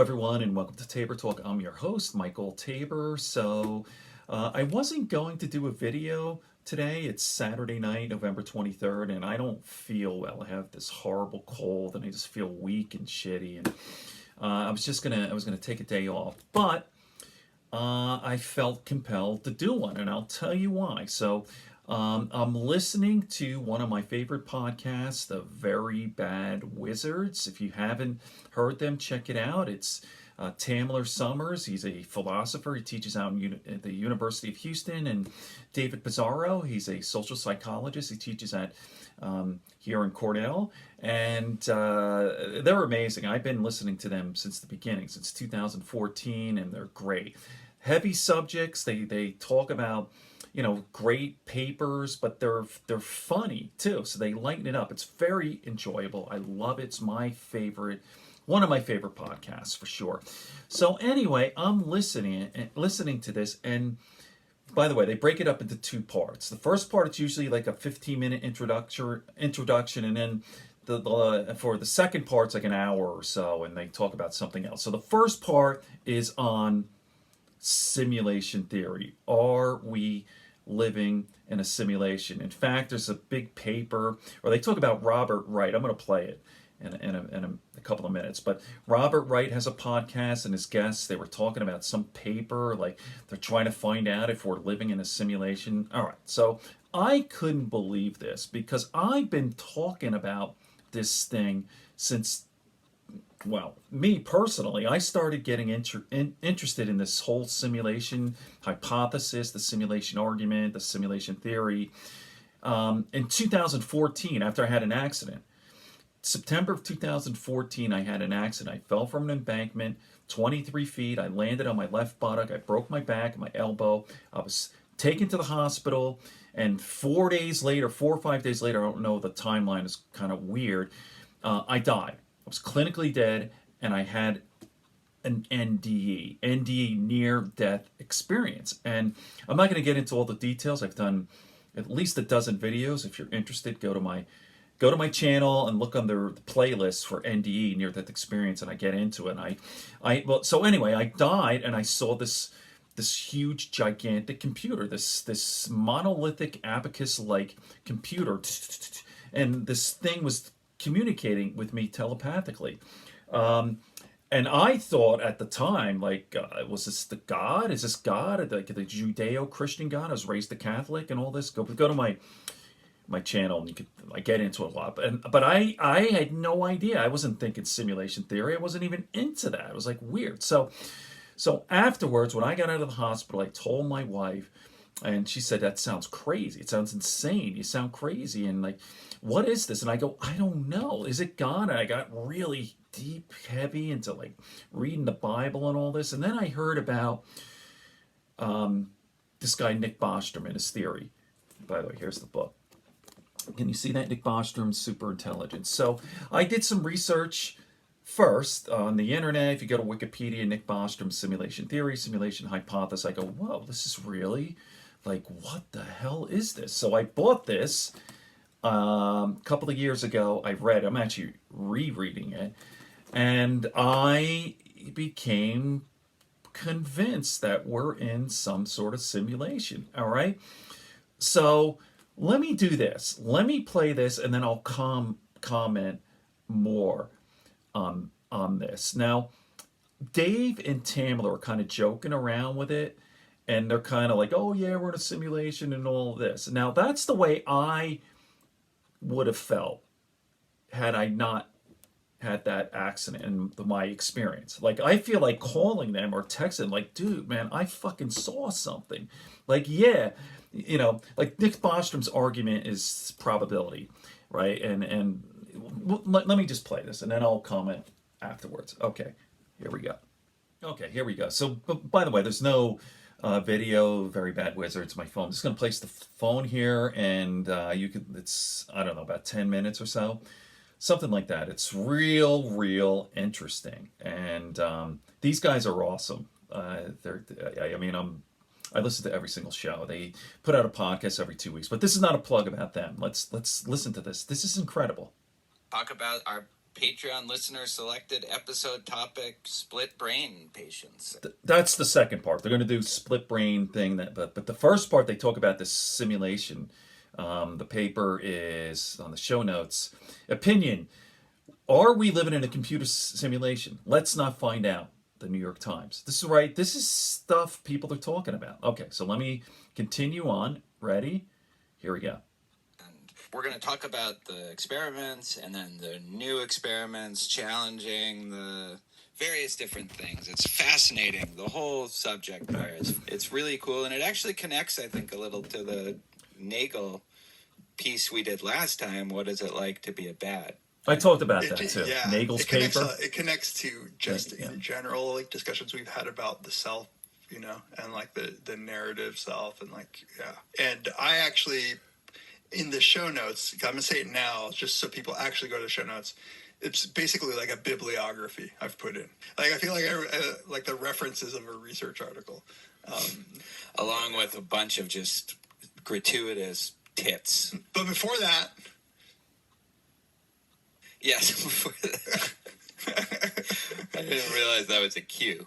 everyone, and welcome to Tabor Talk. I'm your host, Michael Tabor. I wasn't going to do a video today. It's Saturday night, November 23rd, and I don't feel well. I have this horrible cold, and I just feel weak and shitty. And I was gonna take a day off, but I felt compelled to do one, and I'll tell you why. I'm listening to one of my favorite podcasts, The Very Bad Wizards. If you haven't heard them, check it out. It's Tamler Summers. He's a philosopher. He teaches out at the University of Houston. And David Pizarro, he's a social psychologist. He teaches at here in Cornell. And they're amazing. I've been listening to them since the beginning, since 2014, and they're great. Heavy subjects. They talk about great papers, but they're funny too. So they lighten it up. It's very enjoyable. I love it. It's one of my favorite podcasts for sure. So anyway, I'm listening to this, and by the way, they break it up into two parts. The first part, it's usually like a 15-minute introduction, and then for the second part, it's like an hour or so, and they talk about something else. So the first part is on simulation theory. Are we living in a simulation? In fact, there's a big paper, or they talk about Robert Wright. I'm going to play it in a couple of minutes. But Robert Wright has a podcast, and his guests, they were talking about some paper, like they're trying to find out if we're living in a simulation. All right, so I couldn't believe this because I've been talking about this thing since, well, me personally, I started getting interested in this whole simulation hypothesis, the simulation argument, the simulation theory, in 2014 after I had an accident. September of 2014, I had an accident. I fell from an embankment, 23 feet. I landed on my left buttock. I broke my back and my elbow. I was taken to the hospital, and 4 or 5 days later, I don't know, the timeline is kind of weird, I died. I was clinically dead, and I had an NDE, near-death experience. And I'm not going to get into all the details. I've done at least a dozen videos. If you're interested, go to my channel and look under the playlist for NDE, near-death experience, and I get into it. So anyway, I died, and I saw this huge, gigantic computer, this monolithic abacus-like computer, and this thing was communicating with me telepathically. And I thought at the time, like, was this the God? Is this God? Like the Judeo-Christian God? I was raised a Catholic and all this. Go to my channel, and you could get into it a lot. But I had no idea. I wasn't thinking simulation theory. I wasn't even into that. It was like weird. So afterwards, when I got out of the hospital, I told my wife, and she said, "That sounds crazy. It sounds insane. You sound crazy." And like, "What is this?" And I go, "I don't know. Is it God?" And I got really deep, heavy into like reading the Bible and all this. And then I heard about this guy, Nick Bostrom, and his theory. By the way, here's the book. Can you see that? Nick Bostrom's Super Intelligence. So I did some research first on the internet. If you go to Wikipedia, Nick Bostrom, simulation theory, simulation hypothesis, I go, whoa, this is really, like, what the hell is this? So I bought this a couple of years ago. I'm actually rereading it, and I became convinced that we're in some sort of simulation. All right, so let me do this. Let me play this, and then I'll comment more on this. Now, Dave and Tamler are kind of joking around with it, and they're kind of like, "Oh yeah, we're in a simulation and all of this." Now, that's the way I would have felt had I not had that accident and my experience. Like, I feel like calling them or texting, like, "Dude, man, I fucking saw something." Like, yeah, like Nick Bostrom's argument is probability, right? And let me just play this, and then I'll comment afterwards. Okay, here we go. So, by the way, there's no video. Very Bad Wizards. My phone. I'm just gonna place the phone here, and it's, I don't know, about 10 minutes or so, something like that. It's real interesting, and these guys are awesome. I listen to every single show. They put out a podcast every 2 weeks, but this is not a plug about them. Let's listen to this. This is incredible. Talk about our Patreon listener selected episode topic, split brain patients. That's the second part. They're going to do split brain thing. But the first part, they talk about this simulation. The paper is on the show notes. Opinion: are we living in a computer simulation? Let's not find out. The New York Times. This is right. This is stuff people are talking about. Okay, so let me continue on. Ready? Here we go. We're going to talk about the experiments and then the new experiments, challenging the various different things. It's fascinating. The whole subject there it's really cool, and it actually connects, I think, a little to the Nagel piece we did last time. What is it like to be a bat? I talked about that too. Yeah, Nagel's paper. It connects to just in general, like discussions we've had about the self, you know, and like the narrative self, and like And I actually, in the show notes, I'm gonna say it now, just so people actually go to the show notes. It's basically like a bibliography I've put in. Like I feel like like the references of a research article, along with a bunch of just gratuitous tits. But before that. Yes, before that. I didn't realize that was a cue.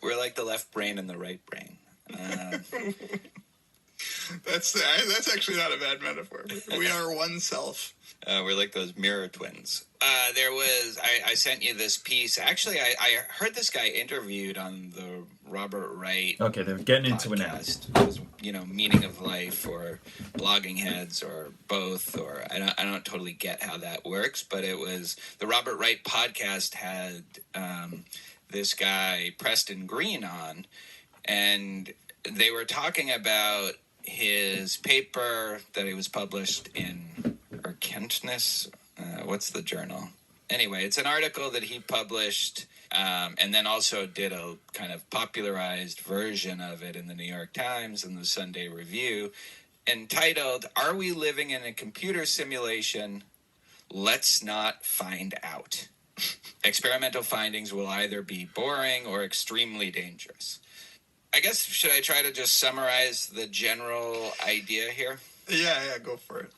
We're like the left brain and the right brain. That's actually not a bad metaphor. We are one self. We're like those mirror twins. I sent you this piece. Actually, I heard this guy interviewed on the Robert Wright. Okay, they're getting into it now. It was, meaning of life, or blogging heads, or both, or I don't totally get how that works, but it was the Robert Wright podcast had this guy Preston Green on, and they were talking about his paper that he was published in Kentness. What's the journal? Anyway, it's an article that he published, and then also did a kind of popularized version of it in the New York Times and the Sunday Review, entitled, "Are We Living in a Computer Simulation? Let's Not Find Out. Experimental findings will either be boring or extremely dangerous." I guess, should I try to just summarize the general idea here? Yeah, go for it.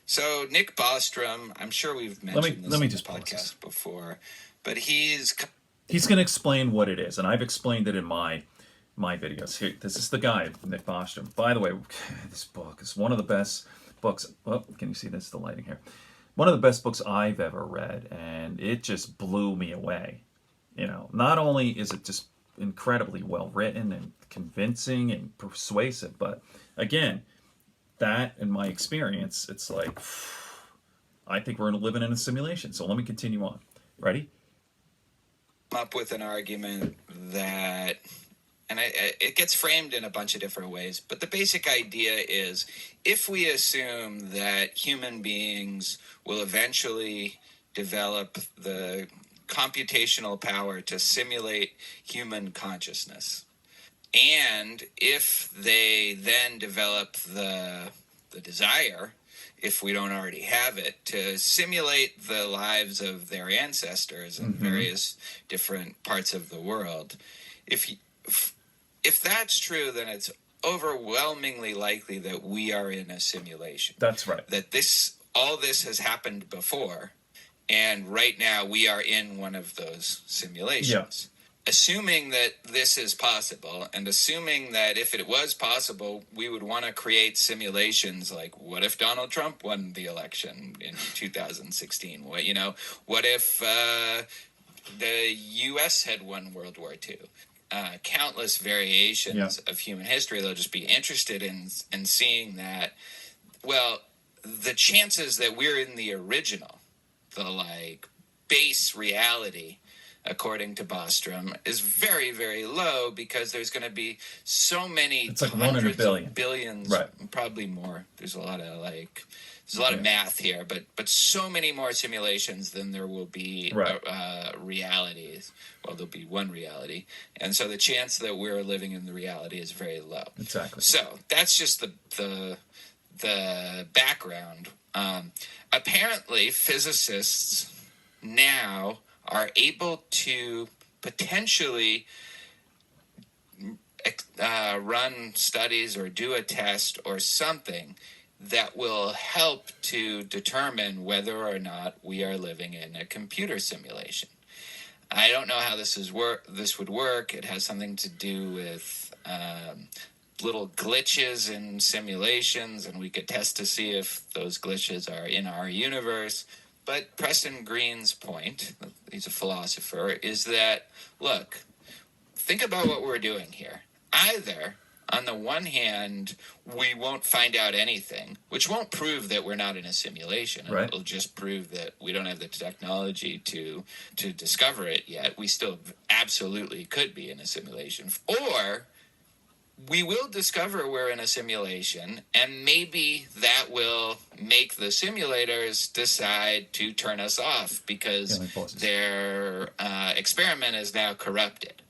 So Nick Bostrom, I'm sure we've mentioned this in the podcast before, but he's going to explain what it is, and I've explained it in my videos. Here, this is the guy, Nick Bostrom. By the way, this book is one of the best books. Oh, can you see this? The lighting here. One of the best books I've ever read, and it just blew me away. Not only is it just incredibly well written and convincing and persuasive, but again, that in my experience, it's like, I think we're living in a simulation. So let me continue on. Ready? Up with an argument that, and it gets framed in a bunch of different ways, but the basic idea is, if we assume that human beings will eventually develop the computational power to simulate human consciousness, and if they then develop the desire, if we don't already have it, to simulate the lives of their ancestors in various different parts of the world, if that's true, then it's overwhelmingly likely that we are in a simulation. That's right. That all this has happened before, and right now we are in one of those simulations. Yeah. Assuming that this is possible, and assuming that if it was possible, we would want to create simulations like, what if Donald Trump won the election in 2016? What if the U.S. had won World War II? Countless variations of human history. They'll just be interested in seeing that, well, the chances that we're in the original, the base reality, according to Bostrom, is very, very low, because there's going to be so many, it's like 1 in a billion. Billions, right? Probably more. There's a lot of math here, but so many more simulations than there will be realities. Well, there'll be one reality, and so the chance that we're living in the reality is very low. Exactly. So that's just the background. Apparently, physicists now are able to potentially run studies or do a test or something that will help to determine whether or not we are living in a computer simulation. I don't know how this would work. It has something to do with little glitches in simulations, and we could test to see if those glitches are in our universe. But Preston Green's point, he's a philosopher, is that, look, think about what we're doing here. Either, on the one hand, we won't find out anything, which won't prove that we're not in a simulation. Right. It'll just prove that we don't have the technology to discover it yet. We still absolutely could be in a simulation. Or we will discover we're in a simulation, and maybe that will make the simulators decide to turn us off because their experiment is now corrupted.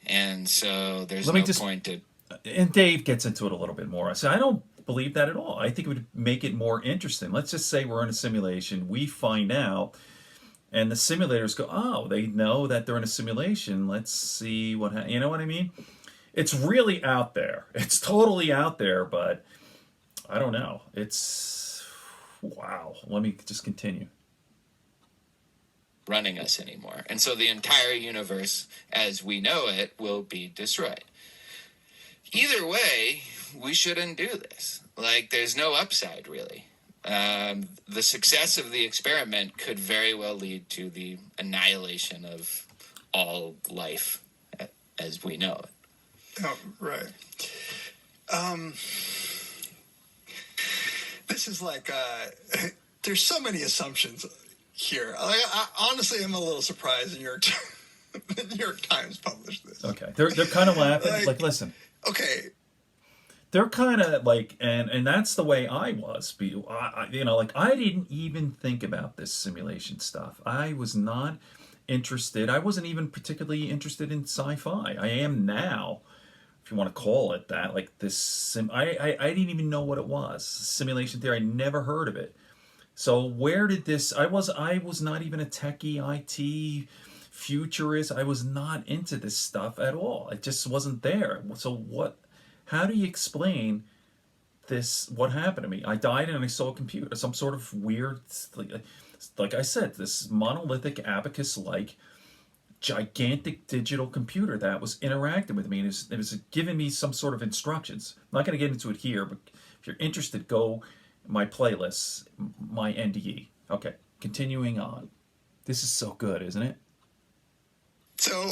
And so there's no point to... And Dave gets into it a little bit more. So I don't believe that at all. I think it would make it more interesting. Let's just say we're in a simulation. We find out, and the simulators go, oh, they know that they're in a simulation. Let's see what you know what I mean? It's really out there. It's totally out there, but I don't know. It's, wow. Let me just continue. Running us anymore. And so the entire universe as we know it will be destroyed. Either way, we shouldn't do this. Like, there's no upside, really. The success of the experiment could very well lead to the annihilation of all life as we know it. Oh, right. This is like, there's so many assumptions here. I honestly am a little surprised the New York Times published this. Okay. They're kind of laughing. Like, listen. Okay. They're kind of like, and that's the way I was. I didn't even think about this simulation stuff. I was not interested. I wasn't even particularly interested in sci-fi. I am now, if you want to call it that. Like this, I didn't even know what it was. Simulation theory. I never heard of it. So where did this? I was not even a techie, IT futurist. I was not into this stuff at all. It just wasn't there. So what? How do you explain this? What happened to me? I died and I saw a computer, some sort of weird, like I said, this monolithic abacus-like gigantic digital computer that was interacting with me, and it was giving me some sort of instructions. I'm not going to get into it here, but if you're interested, go my playlists, my NDE. Okay, continuing on. This is so good, isn't it? So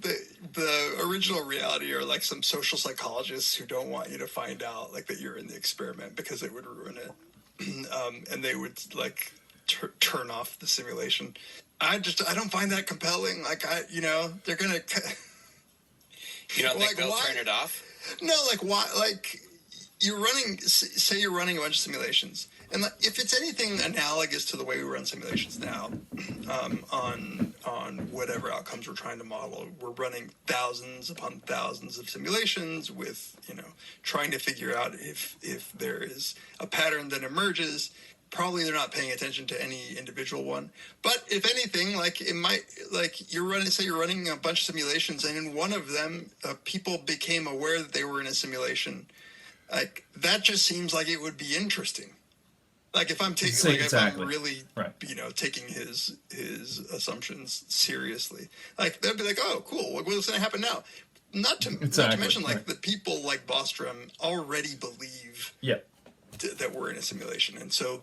the original reality are like some social psychologists who don't want you to find out like that you're in the experiment because it would ruin it, and they would like turn off the simulation. I don't find that compelling. Like they're gonna. You don't think they'll turn it off? No, like why? Like you're running. Say you're running a bunch of simulations, and like, if it's anything analogous to the way we run simulations now, on whatever outcomes we're trying to model, we're running thousands upon thousands of simulations with trying to figure out if there is a pattern that emerges. Probably they're not paying attention to any individual one. But if anything, like it might, like you're running a bunch of simulations, and in one of them, people became aware that they were in a simulation. Like that just seems like it would be interesting. Like if I'm taking, if I'm really, taking his assumptions seriously, like they'd be like, oh, cool, what's going to happen now? Not to mention, like the people like Bostrom already believe. That we're in a simulation, and so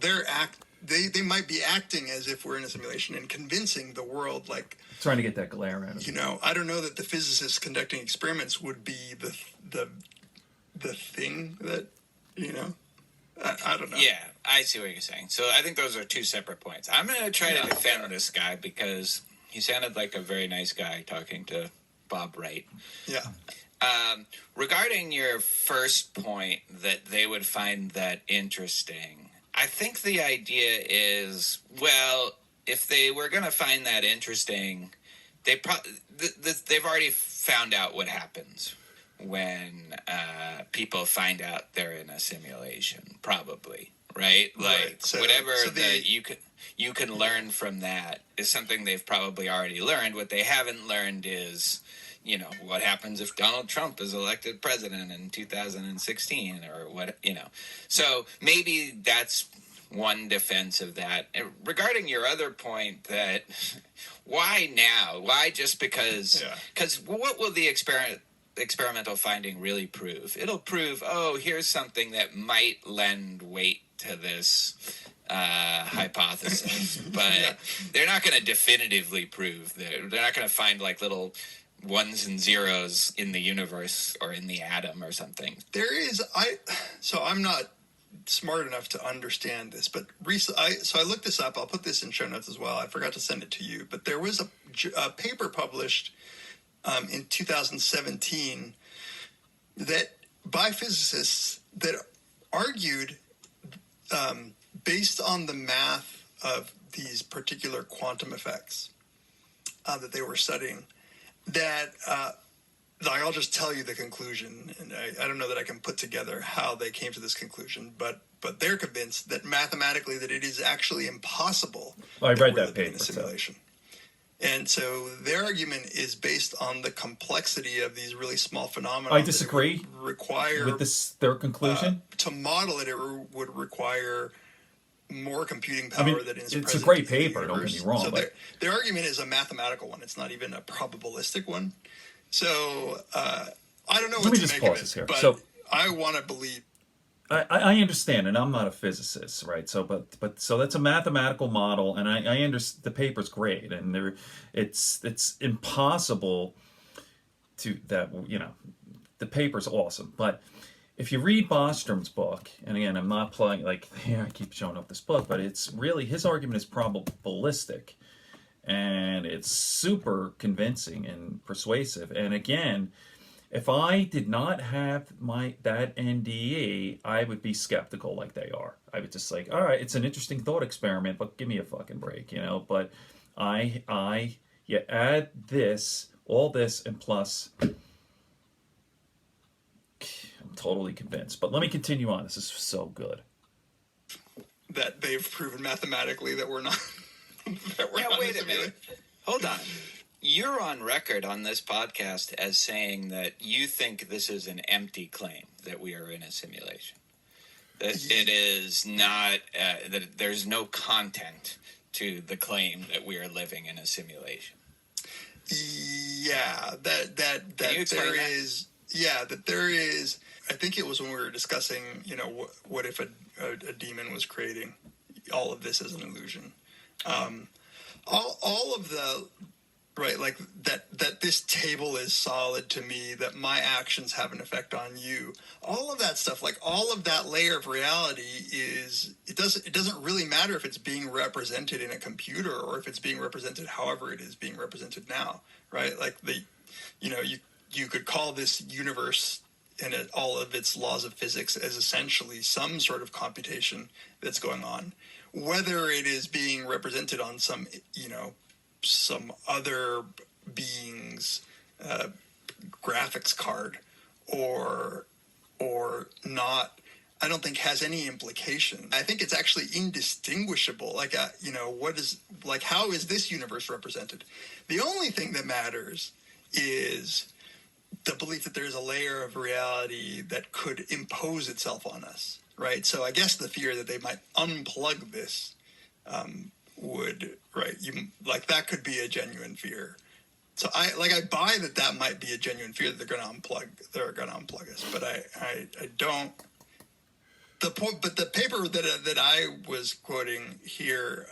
they might be acting as if we're in a simulation and convincing the world, like trying to get that glare out of it. I don't know that the physicists conducting experiments would be the thing that I don't know. Yeah, I see what you're saying. So I think those are two separate points. I'm going to try to defend this guy because he sounded like a very nice guy talking to Bob Wright. Yeah. Regarding your first point that they would find that interesting, I think the idea is, well, if they were going to find that interesting, they've already found out what happens when people find out they're in a simulation, probably, right? Like whatever you can learn from that is something they've probably already learned. What they haven't learned is what happens if Donald Trump is elected president in 2016 or what, So maybe that's one defense of that. And regarding your other point that why now? Why just because? Because what will the experimental finding really prove? It'll prove, here's something that might lend weight to this hypothesis, but they're not going to definitively prove that. They're not going to find like little ones and zeros in the universe or in the atom or something. So I'm not smart enough to understand this, but I looked this up. I'll put this in show notes as well. I forgot to send it to you, but there was a paper published in 2017 that by physicists that argued, based on the math of these particular quantum effects that they were studying, that I'll just tell you the conclusion, and I don't know that I can put together how they came to this conclusion, but they're convinced that mathematically that it is actually impossible. I read that paper. In a simulation. And so their argument is based on the complexity of these really small phenomena. I disagree with their conclusion. To model it, it would require more computing power than is it's a great paper, don't get me wrong. So their argument is a mathematical one. It's not even a probabilistic one. So I don't know what to make of it, here. But I want to believe. I understand, and I'm not a physicist, right? So, but that's a mathematical model, and I understand the paper's great, and it's impossible to that the paper's awesome, but if you read Bostrom's book, and again, I'm not playing I keep showing up this book, but it's really his argument is probabilistic, and it's super convincing and persuasive, and again. If I did not have that NDE, I would be skeptical like they are. I would just all right, it's an interesting thought experiment, but give me a fucking break, But you add all this, and plus, I'm totally convinced. But let me continue on. This is so good. That they've proven mathematically that we're not. Wait a minute. Hold on. You're on record on this podcast as saying that you think this is an empty claim, that we are in a simulation. That it is not, that there's no content to the claim that we are living in a simulation. Yeah, that there is, I think it was when we were discussing, what if a demon was creating all of this as an illusion. All of the... Right, like that this table is solid to me, that my actions have an effect on you. All of that stuff, like all of that layer of reality it doesn't really matter if it's being represented in a computer or if it's being represented however it is being represented now, right? Like you could call this universe and all of its laws of physics as essentially some sort of computation that's going on. Whether it is being represented on some other being's graphics card or not, I don't think has any implication. I think it's actually indistinguishable. How is this universe represented? The only thing that matters is the belief that there's a layer of reality that could impose itself on us, right? So I guess the fear that they might unplug this that could be a genuine fear. So I buy that might be a genuine fear that they're going to unplug us, but I don't. The paper that I was quoting here,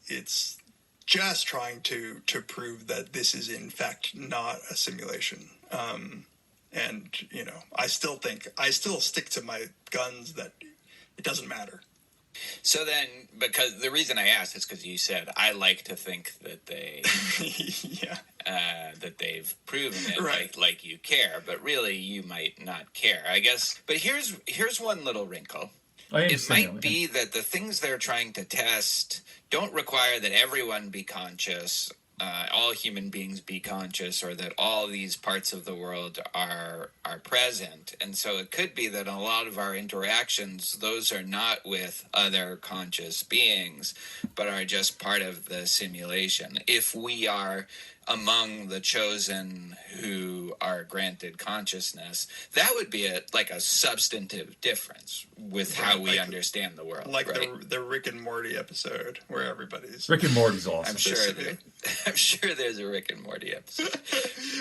it's just trying to prove that this is in fact not a simulation. And I still stick to my guns that it doesn't matter. So then, because the reason I asked is because you said I like to think that they, that they've proven it, right. like you care, but really you might not care, I guess. But here's one little wrinkle. It might be that the things they're trying to test don't require that everyone be conscious, all human beings be conscious, or that all these parts of the world are present. And so it could be that in a lot of our interactions, those are not with other conscious beings, but are just part of the simulation. If we are among the chosen who are granted consciousness, that would be like a substantive difference with how we understand the world. Like right? the Rick and Morty episode where everybody's... Rick and Morty's awesome. I'm sure there's a Rick and Morty episode.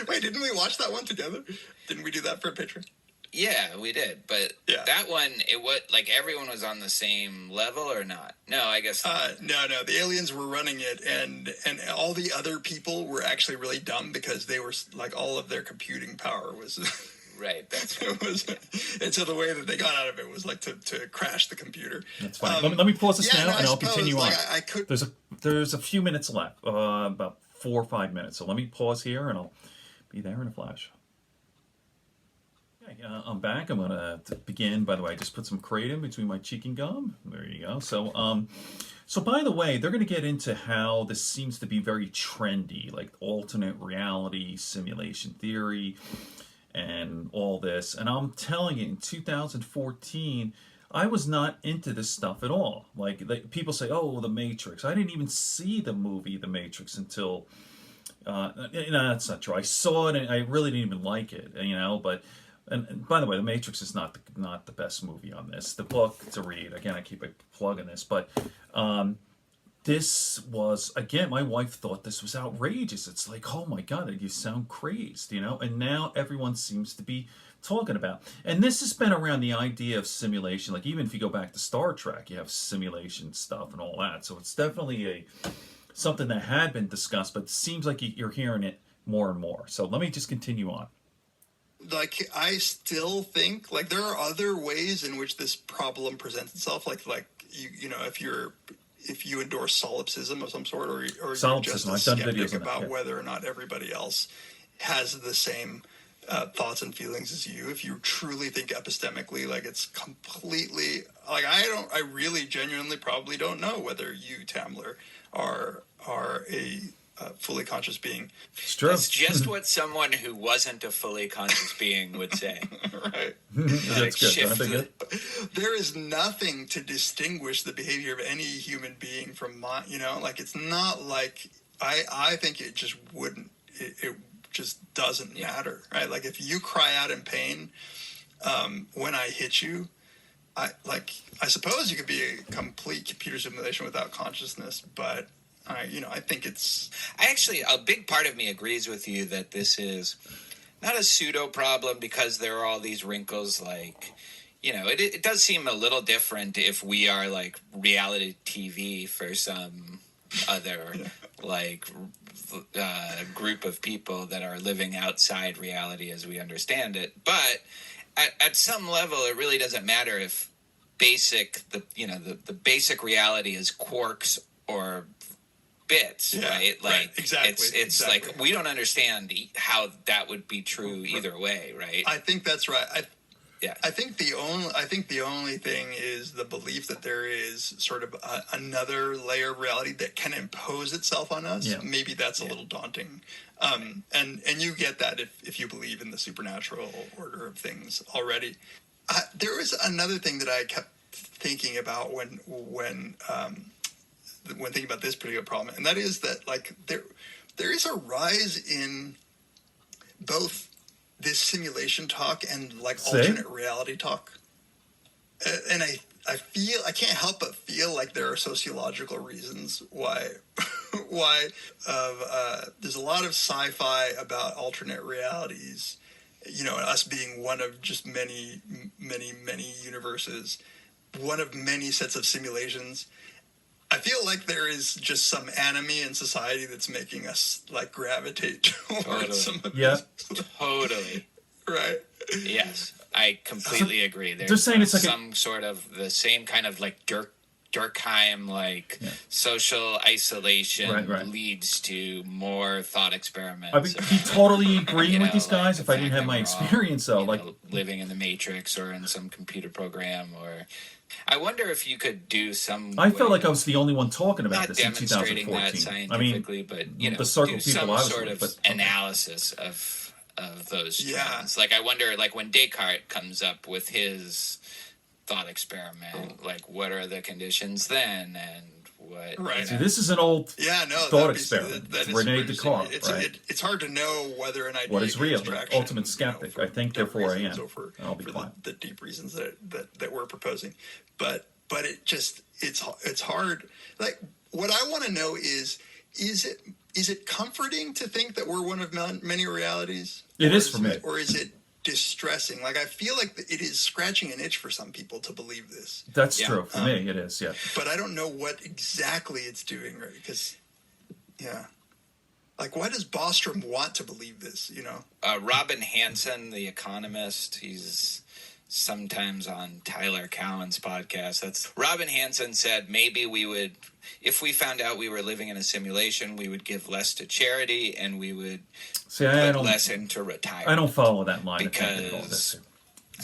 Wait, didn't we watch that one together? Didn't we do that for a Patreon? Yeah, we did, but that one, it was like everyone was on the same level or not? No, I guess not. No. The aliens were running it, and all the other people were actually really dumb because they were like all of their computing power was right. That's right. And so the way that they got out of it was like to crash the computer. That's fine. Let me pause this now, and I'll continue on. I could... There's a few minutes left, about 4 or 5 minutes. So let me pause here, and I'll be there in a flash. I'm back. I'm going to begin. By the way, I just put some kratom between my cheek and gum. There you go. So by the way, they're going to get into how this seems to be very trendy, like alternate reality, simulation theory, and all this. And I'm telling you, in 2014, I was not into this stuff at all. Like people say, oh, The Matrix. I didn't even see the movie The Matrix until... that's not true. I saw it, and I really didn't even like it, but... And by the way, The Matrix is not the best movie on this. The book to read, again, I keep plugging this, but this was, again, my wife thought this was outrageous. It's like, oh my God, you sound crazed, and now everyone seems to be talking about. And this has been around, the idea of simulation. Like, even if you go back to Star Trek, you have simulation stuff and all that. So it's definitely something that had been discussed, but it seems like you're hearing it more and more. So let me just continue on. Like, I still think, like, there are other ways in which this problem presents itself. Like if you endorse solipsism of some sort, or you're just a skeptic about whether or not everybody else has the same thoughts and feelings as you. If you truly think epistemically, like, it's completely, like, I really genuinely probably don't know whether you, Tamler, are a fully conscious being. It's true. That's just what someone who wasn't a fully conscious being would say. Right. That's good. There is nothing to distinguish the behavior of any human being from mine. Like, it's not like I think it just wouldn't. It just doesn't matter, right? Like, if you cry out in pain when I hit you, I suppose you could be a complete computer simulation without consciousness, but. I think it's... a big part of me agrees with you that this is not a pseudo problem because there are all these wrinkles. Like, it does seem a little different if we are like reality TV for some other group of people that are living outside reality as we understand it. But at some level, it really doesn't matter if the basic reality is quarks or bits, right? Like, right. Exactly. It's like we don't understand how that would be true either way, right? I think that's right. I think the only thing is the belief that there is sort of another layer of reality that can impose itself on us. Yeah. Maybe that's a little daunting. And you get that if you believe in the supernatural order of things already. There was another thing that I kept thinking about when thinking about this particular problem, and that is that, like, there is a rise in both this simulation talk and, like, alternate reality talk, and I feel, I can't help but feel like there are sociological reasons why there's a lot of sci-fi about alternate realities, us being one of just many universes, one of many sets of simulations. I feel like there is just some enemy in society that's making us, like, gravitate towards some of these. Totally. Right? Yes, I completely agree. They're saying it's like some sort of the same kind of, like, Durkheim, like, social isolation leads to more thought experiments. I'd be totally agreeing with these guys if I didn't have my experience, though. Like, living in the Matrix or in some computer program, or... I wonder if you could do some... I felt like I was the only one talking about this in 2014. Not demonstrating that scientifically, but, the circle do people some sort of analysis of those trends. Yeah. Like, I wonder, like, when Descartes comes up with his thought experiment, like, what are the conditions then? And what. Right. See, this is an old Yeah, no, thought experiment. that is Rene super Descartes, interesting. right? It's hard to know whether an idea What is real? gains The traction, ultimate skeptic. for I think, dumb therefore I reasons am. or for, I'll be for quiet. the deep reasons that we're proposing. But it just it's hard. Like, what I want to know is it comforting to think that we're one of many realities? It is for me. Or is it distressing? Like, I feel like it is scratching an itch for some people to believe this. That's Yeah. true. For me, it is, yeah. But I don't know what exactly it's doing, right? Because, yeah. Like, why does Bostrom want to believe this, Robin Hansen, the economist, he's sometimes on Tyler Cowen's podcast. That's Robin Hansen said maybe we would, if we found out we were living in a simulation, we would give less to charity and we would put less into retirement. I don't follow that line because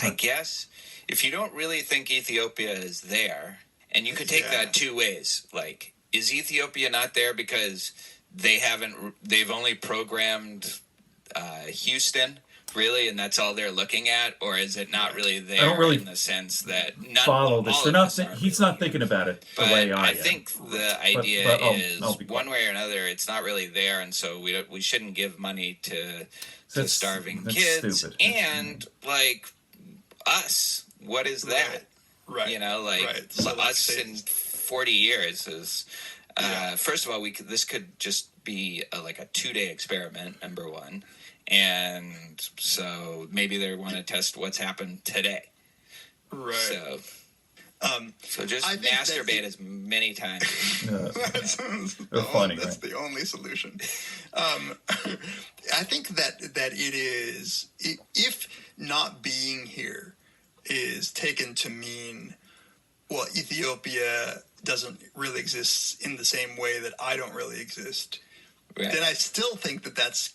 I guess if you don't really think Ethiopia is there, and you could take that two ways, like, is Ethiopia not there because they've only programmed Houston, really, and that's all they're looking at, or is it not really there? I don't really in the sense that follow this. They're not. He's not thinking about it the way I am. think the idea is one way or another, it's not really there, and so we shouldn't give money to starving kids. Stupid. And like us, what is that? Right. Like So us in 40 years is. First of all, this could just be a 2-day experiment, number one. And so maybe they want to test what's happened today. Right. So just masturbate as many times. That's funny, that's the only solution. I think that it is, if not being here is taken to mean, well, Ethiopia doesn't really exist in the same way that I don't really exist, Right. then I still think that that's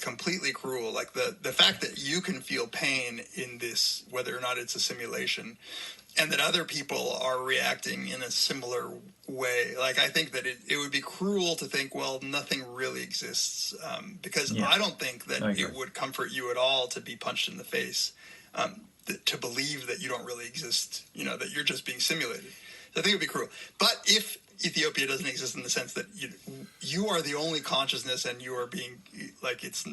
completely cruel. Like the fact that you can feel pain in this, whether or not it's a simulation, and that other people are reacting in a similar way. Like, I think that it would be cruel to think, well, nothing really exists, because I don't think that it would comfort you at all to be punched in the face, to believe that you don't really exist, that you're just being simulated. So I think it would be cruel. But if Ethiopia doesn't exist in the sense that you are the only consciousness and you are being, like, it's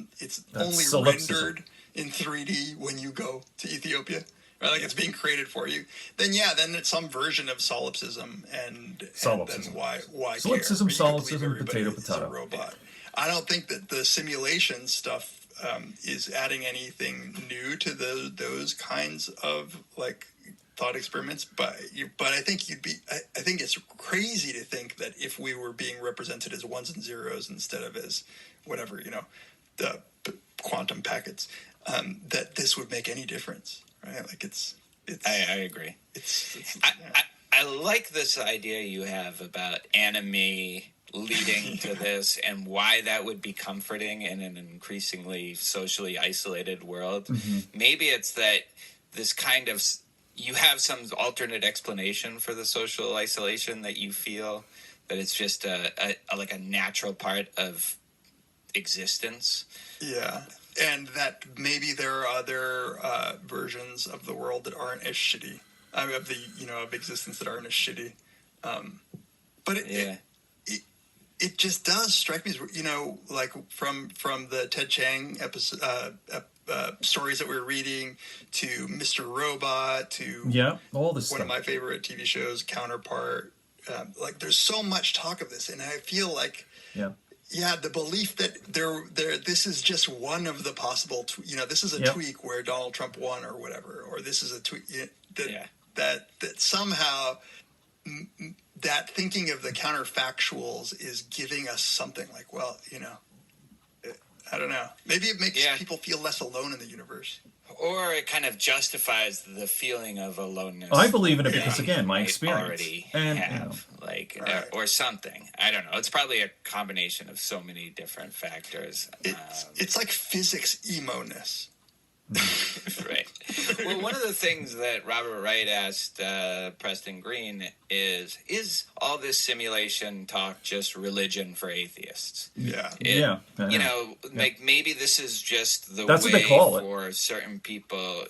only rendered in 3D when you go to Ethiopia, right? Like, it's being created for you, then it's some version of solipsism, and then why solipsism, care? solipsism, potato. A robot. I don't think that the simulation stuff is adding anything new to those kinds of thought experiments, but I think I think it's crazy to think that if we were being represented as ones and zeros instead of as whatever, the quantum packets, that this would make any difference, right? Like, it's I agree. I like this idea you have about anime leading to this, and why that would be comforting in an increasingly socially isolated world. Mm-hmm. Maybe it's that this kind of, you have some alternate explanation for the social isolation, that you feel that it's just a natural part of existence. Yeah. And that maybe there are other versions of the world that aren't as shitty. I mean, of existence that aren't as shitty. But it just does strike me as, like from the Ted Chiang episode, stories that we were reading, to Mr. Robot, to all this one stuff. of my favorite TV shows, Counterpart. There's so much talk of this, and I feel like the belief that this is just one of the possible, this is a tweak where Donald Trump won or whatever, or this is a tweak that somehow that thinking of the counterfactuals is giving us something like, well, I don't know. Maybe it makes people feel less alone in the universe. Or it kind of justifies the feeling of aloneness. I believe in it because, again, my experience. Already and have, or something. I don't know. It's probably a combination of so many different factors. It's like physics emo-ness. Right. Well, one of the things that Robert Wright asked Preston Green is all this simulation talk just religion for atheists? Yeah. Maybe this is just That's way what they call it. For certain people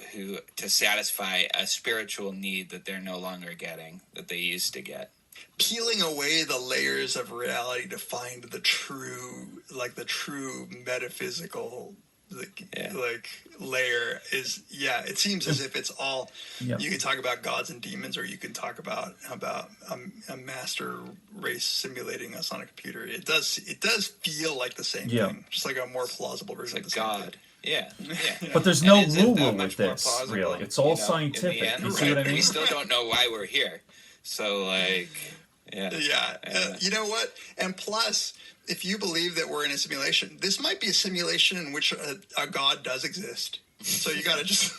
to satisfy a spiritual need that they're no longer getting, that they used to get. peeling away the layers of reality to find the true metaphysical like layer is it seems as if it's all you can talk about gods and demons, or you can talk about a master race simulating us on a computer. It does feel like the same thing, just like a more plausible version of the same God. thing. Yeah. But there's no woo-woo with this, really. It's all scientific. You see what I mean? We still don't know why we're here. So, like, you know what? And plus, if you believe that we're in a simulation, this might be a simulation in which a god does exist. So you got to just...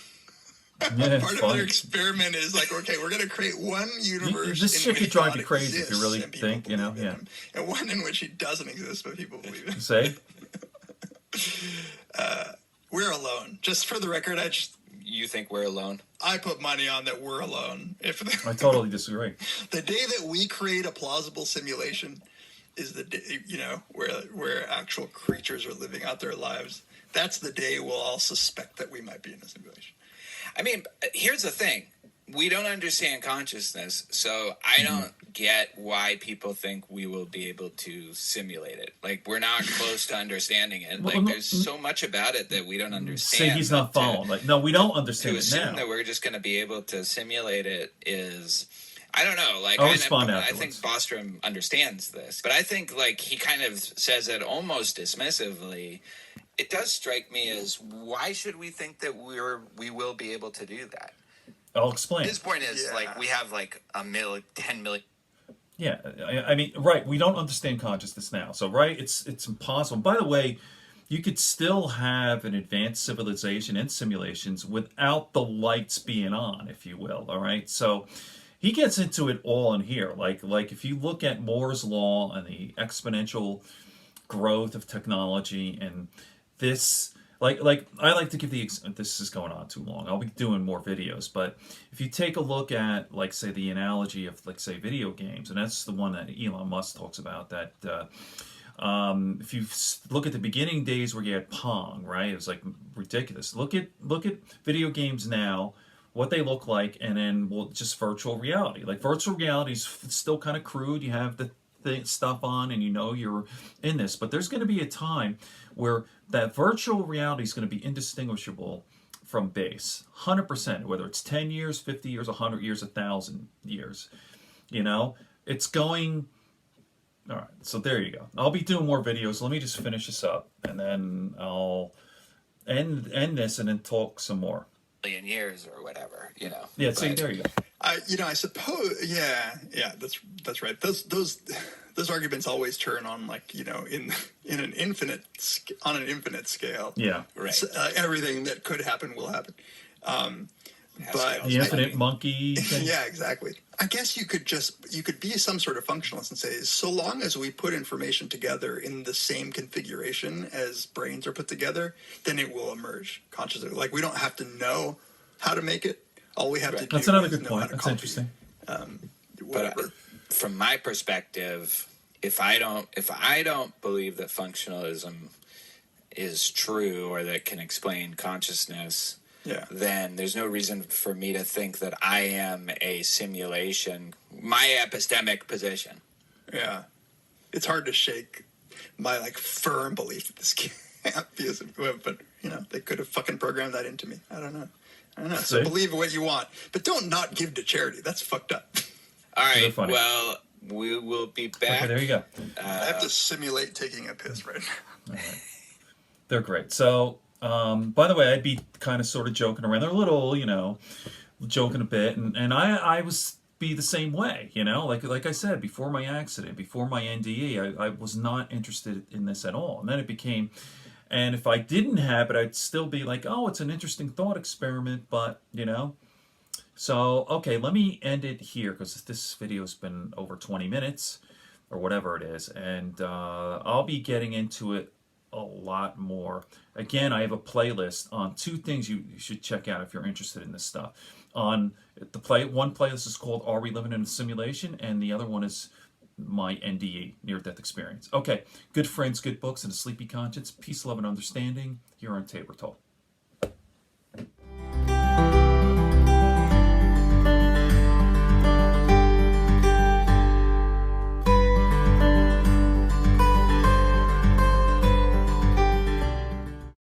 part of their experiment is like, okay, we're going to create one universe. This shit could drive you crazy if you really think, and one in which he doesn't exist, but people believe it. Say? We're alone. Just for the record, You think we're alone? I put money on that we're alone. I totally disagree. The day that we create a plausible simulation is the day, where actual creatures are living out their lives. That's the day we'll all suspect that we might be in a simulation. I mean, here's the thing. We don't understand consciousness, so I don't get why people think we will be able to simulate it. Like, we're not close to understanding it. Like, there's so much about it that we don't understand. Say he's not following. No, we don't understand it now. To assume that we're just going to be able to simulate it is... I don't know. Like, I'll respond I think Bostrom understands this, but I think, like, he kind of says it almost dismissively. It does strike me as, why should we think that we will be able to do that? I'll explain. His point is, like, we have, like, 10 million. Yeah, I mean, right, we don't understand consciousness now. So, right, it's impossible. By the way, you could still have an advanced civilization in simulations without the lights being on, if you will, all right? So he gets into it all in here. Like if you look at Moore's Law and the exponential growth of technology and this... Like I like to give this is going on too long. I'll be doing more videos, but if you take a look at, like, say, the analogy of, like, say, video games, and that's the one that Elon Musk talks about, that if you look at the beginning days where you had Pong, right? It was like ridiculous. Look at video games now, what they look like, and then just virtual reality. Like, virtual reality is still kind of crude. You have the stuff on and you're in this, but there's going to be a time where that virtual reality is going to be indistinguishable from base 100%, whether it's 10 years, 50 years, 100 years, 1,000 years. It's going... All right, so there you go. I'll be doing more videos. Let me just finish this up, and then I'll end this and then talk some more. Million years or whatever, Yeah, see, there you go. I suppose, that's right. Those arguments always turn on, like, in an infinite on an infinite scale. Yeah, right. Everything that could happen will happen. But the infinite monkey thing. Yeah, exactly. I guess you could be some sort of functionalist and say, so long as we put information together in the same configuration as brains are put together, then it will emerge consciously. Like, we don't have to know how to make it. All we have to do That's another is good know point. how to That's copy. interesting. Whatever. But from my perspective, if I don't believe that functionalism is true or that can explain consciousness, then there's no reason for me to think that I am a simulation. My epistemic position. Yeah, it's hard to shake my, like, firm belief that this can't be but they could have fucking programmed that into me. I don't know. So believe what you want, but don't not give to charity. That's fucked up. All right. Well, we will be back. Okay, there you go. I have to simulate taking a piss right now. All right. They're great. So, by the way, I'd be kind of sort of joking around. They're a little, joking a bit, and I was be the same way, like I said, before my accident, before my NDE, I was not interested in this at all. And then it became, and if I didn't have it, I'd still be like, oh, it's an interesting thought experiment, but, So, okay, let me end it here, because this video's been over 20 minutes, or whatever it is, and I'll be getting into it a lot more. Again, I have a playlist on 2 things you should check out if you're interested in this stuff. One playlist is called Are We Living in a Simulation? And the other one is my NDE, near-death experience. Okay, good friends, good books, and a sleepy conscience. Peace, love, and understanding here on Tabor Talk.